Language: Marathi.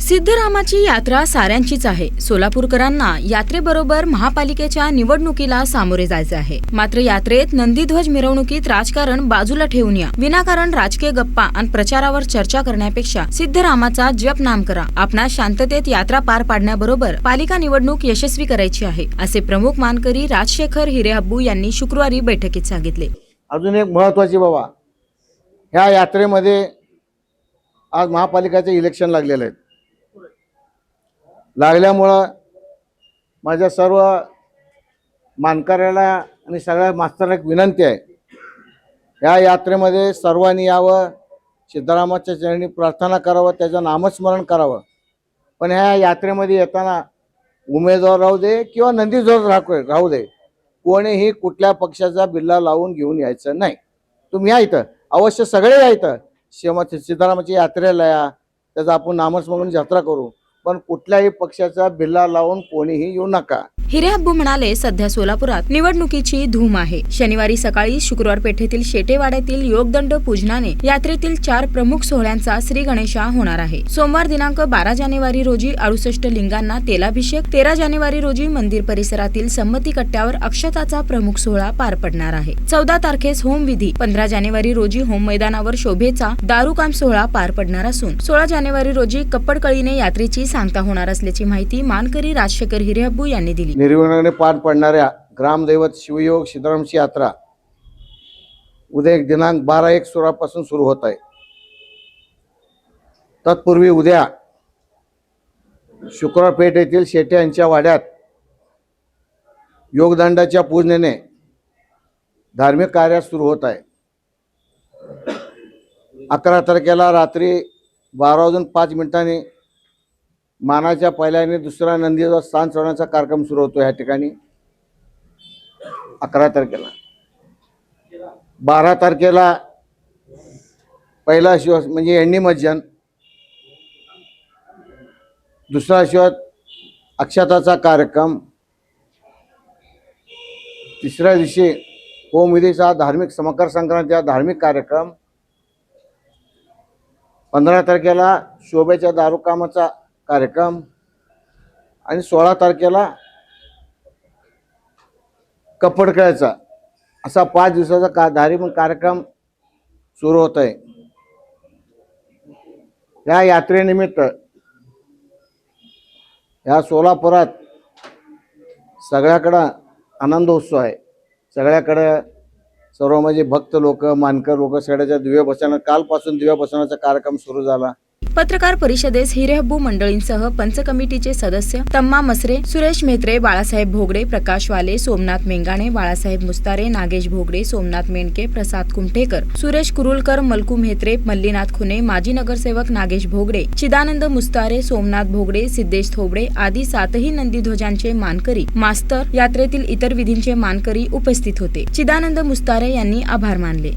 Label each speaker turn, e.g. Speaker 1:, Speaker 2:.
Speaker 1: सिद्धरामाची यात्रा साऱ्यांचीच आहे। सोलापूरकरांना यात्रेबरोबर महापालिकेच्या निवडणुकीला सामोरे जायचे आहे। मात्र यात्रेत नंदीध्वज मिरवणुकीत राजकारण बाजूला ठेवून या विनाकारण राजकीय गप्पा आणि प्रचारावर चर्चा करण्यापेक्षा सिद्धरामाचा जप नाम करा। आपणास शांततेत यात्रा पार पाडण्याबरोबर पालिका निवडणूक यशस्वी करायची आहे, असे प्रमुख मानकरी राजशेखर हिरेहब्बू यांनी शुक्रवारी बैठकीत सांगितले।
Speaker 2: अजून एक महत्त्वाची बाबा, ह्या यात्रेमध्ये आज महापालिकेचे इलेक्शन लागलेले आहेत। लागल्यामुळं माझ्या सर्व मानकऱ्याला आणि सगळ्या मास्तरांना एक विनंती आहे, या यात्रेमध्ये सर्वांनी यावं, सिद्धरामाच्या चरणी प्रार्थना करावं, त्याचं नामस्मरण करावं। पण ह्या यात्रेमध्ये येताना उमेदवार राहू दे किंवा नंदीध्वज राहू दे, कोणीही कुठल्या पक्षाचा बिल्ला लावून घेऊन यायचं नाही। तुम्ही या इथं, अवश्य सगळे या इथं, सिद्धरामाच्या यात्रेला या, त्याचा आपण नामस्मरण यात्रा करू, पण कुठल्याही पक्षाचा बिल्ला लावून कोणीही येऊ नका।
Speaker 1: हिरेहब्बू म्हणाले, सध्या सोलापुरात निवडणुकीची धूम आहे। शनिवारी सकाळी शुक्रवार पेठेतील शेटेवाड्यातील योगदंड पूजनाने यात्रेतील 4 प्रमुख सोहळ्यांचा श्री गणेशा होणार आहे। सोमवार दिनांक 12 जानेवारी रोजी 68 लिंगांना तेलाभिषेक, 13 जानेवारी रोजी मंदिर परिसरातील संमती कट्ट्यावर अक्षताचा प्रमुख सोहळा पार पडणार आहे। 14 तारखेस होमविधी, 15 जानेवारी रोजी होम मैदानावर शोभेचा दारूकाम सोहळा पार पडणार असून 16 जानेवारी रोजी कप्पडकळीने यात्रेची सांगता होणार असल्याची माहिती मानकरी राजशेखर हिरेहब्बू यांनी दिली।
Speaker 2: निर्विघ्नाने पार पडणाऱ्या ग्रामदैवत शिवयोग सिद्धरामाची यात्रा उद्या दिनांक 12/1 पासून सुरू होत आहे। तत्पूर्वी उद्या शुक्रवार पेठ येथील शेटे यांच्या वाड्यात योगदंडाच्या पूजनेने धार्मिक कार्य सुरू होत आहे। 11 तारखेला रात्री 12:05 मानाच्या पहिल्या आणि दुसरा नंदीध्वज स्थान चढवण्याचा कार्यक्रम सुरू होतो। या ठिकाणी 11 तारखेला, 12 तारखेला पहिला शिव म्हणजे एंडी मज्जन, दुसरा शिव अक्षताचा कार्यक्रम, तिसऱ्या दिवशी होमविधीचा धार्मिक मकर संक्रांतीचा धार्मिक कार्यक्रम, 15 तारखेला शोभेच्या दारूकामाचा कार्यक्रम आणि 16 तारखेला कप्पडकळीचा, असा 5 दिवसाचा धार्मिक कार्यक्रम सुरू होत आहे। या यात्रेनिमित्त या सोलापुरात सगळ्याकडं आनंद उत्सव आहे। सगळ्याकडे सर्व म्हणजे भक्त लोक, मानकर लोक सगळ्याच्या दिव्य बसवणं, कालपासून दिव्य बसवण्याचा कार्यक्रम सुरू झाला।
Speaker 1: पत्रकार परिषदेस हिरेहब्बू मंडळींसह पंच कमिटीचे सदस्य तम्मा मसरे, सुरेश मेहत्रे, बाळासाहेब भोगडे, प्रकाश वाले, सोमनाथ मेंगाणे, बाळासाहेब मुस्तारे, नागेश भोगडे, सोमनाथ मेंढके, प्रसाद कुमठेकर, सुरेश कुरुलकर, मलकू मेहत्रे, मल्लीनाथ खुने, माजी नगरसेवक नागेश भोगडे, चिदानंद मुस्तारे, सोमनाथ भोगडे, सिद्धेश थोबडे आदी 7ही नंदीध्वजांचे मानकरी, मास्तर, यात्रेतील इतर विधींचे मानकरी उपस्थित होते। चिदानंद मुस्तारे यांनी आभार मानले।